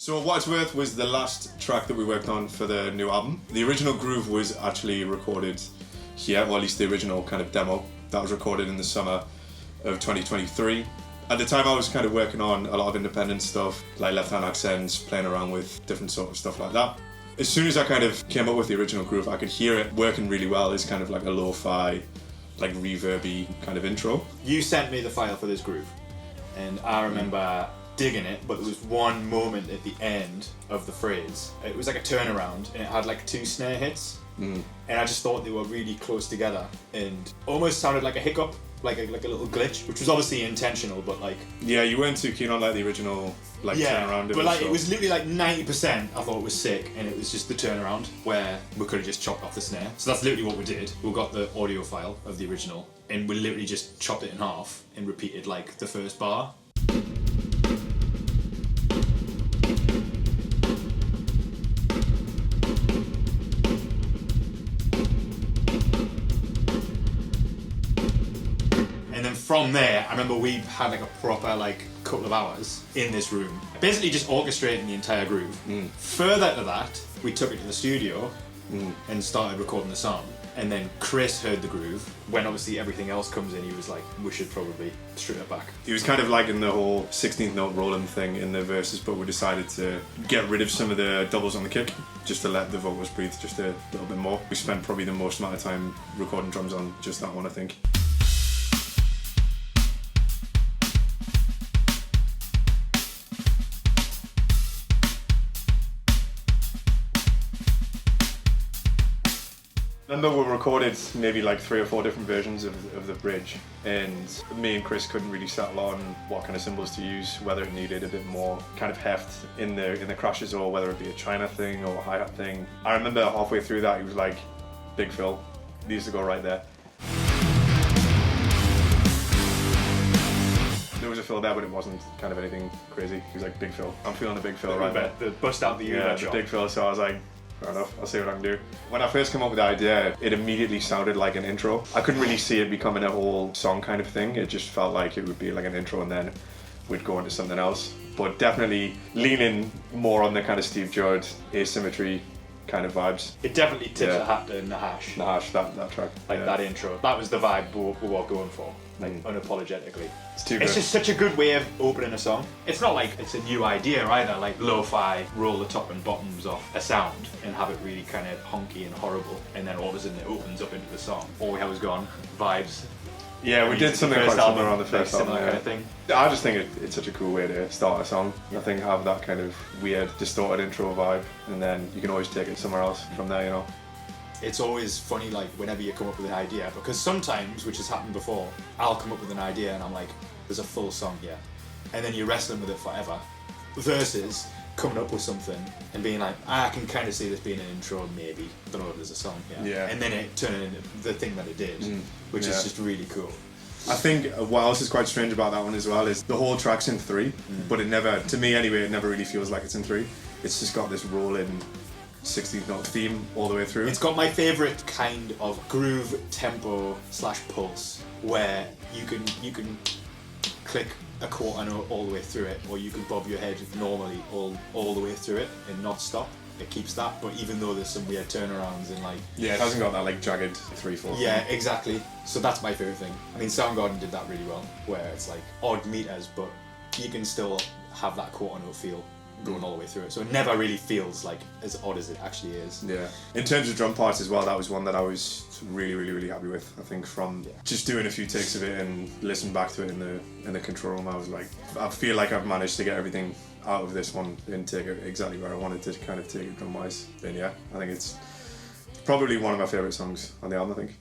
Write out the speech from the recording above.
So What It's Worth was the last track that we worked on for the new album. The original groove was actually recorded here, or at least the original kind of demo. That was recorded in the summer of 2023. At the time I was kind of working on a lot of independent stuff, like Left Hand Accents, playing around with different sort of stuff like that. As soon as I kind of came up with the original groove, I could hear it working really well. It's kind of like a lo-fi, like reverby kind of intro. You sent me the file for this groove, and I remember digging it, but there was one moment at the end of the phrase. It was like a turnaround, and it had like 2 snare hits, and I just thought they were really close together, and almost sounded like a hiccup, like a little glitch, which was obviously intentional, but like... Yeah, you weren't too keen on like the original turnaround. But like it was literally like 90% I thought it was sick, and it was just the turnaround where we could have just chopped off the snare. So that's literally what we did. We got the audio file of the original, and we literally just chopped it in half and repeated like the first bar. And then from there, I remember we had like a proper like couple of hours in this room, basically just orchestrating the entire groove. Further to that, we took it to the studio and started recording the song. And then Chris heard the groove. When obviously everything else comes in, he was like, we should probably strip it back. He was kind of liking the whole 16th note rolling thing in the verses, but we decided to get rid of some of the doubles on the kick, just to let the vocals breathe just a little bit more. We spent probably the most amount of time recording drums on just that one, I think. I remember we recorded maybe like 3 or 4 different versions of the bridge, and me and Chris couldn't really settle on what kind of cymbals to use, whether it needed a bit more kind of heft in the crashes, or whether it be a China thing or a hi-hat thing. I remember halfway through that he was like, Big Phil, needs to go right there. There was a fill there, but it wasn't kind of anything crazy. He was like, Big Phil, I'm feeling a Big Phil right there. The bust out the the Big Phil, so I was like, fair enough, I'll see what I can do. When I first came up with the idea, it immediately sounded like an intro. I couldn't really see it becoming a whole song kind of thing. It just felt like it would be like an intro and then we'd go into something else. But definitely leaning more on the kind of Steve Judd asymmetry kind of vibes. It definitely tips a hat to Nahash. Nahash, that track. Like that intro. That was the vibe we were going for. Like unapologetically. It's too good. It's just such a good way of opening a song. It's not like it's a new idea either, like lo-fi, roll the top and bottoms off a sound and have it really kind of honky and horrible, and then all of a sudden it opens up into the song. All we have is gone, vibes. Yeah, we did something quite similar on the first album. Similar kind of thing. I just think it's such a cool way to start a song. I think have that kind of weird, distorted intro vibe, and then you can always take it somewhere else from there, you know. It's always funny, like, whenever you come up with an idea, because sometimes, which has happened before, I'll come up with an idea and I'm like, there's a full song here. And then you're wrestling with it forever. Versus coming up with something and being like, I can kind of see this being an intro, maybe. I don't know if there's a song here. Yeah. And then it turning into the thing that it did, which is just really cool. I think what else is quite strange about that one as well is the whole track's in 3, but it never, to me anyway, it never really feels like it's in 3. It's just got this rolling 16th note theme all the way through. It's got my favourite kind of groove tempo / pulse, where you can click a quarter note all the way through it, or you can bob your head normally all the way through it and not stop. It keeps that, but even though there's some weird turnarounds and like... Yeah, it hasn't got that like jagged 3/4. Yeah, exactly. So that's my favourite thing. I mean, Soundgarden did that really well, where it's like odd meters, but you can still have that quarter note feel going all the way through it. So it never really feels like as odd as it actually is. Yeah. In terms of drum parts as well, that was one that I was really happy with. I think from just doing a few takes of it and listening back to it in the control room, I was like, I feel like I've managed to get everything out of this one and take it exactly where I wanted to kind of take it drum wise. And yeah, I think it's probably one of my favourite songs on the album, I think.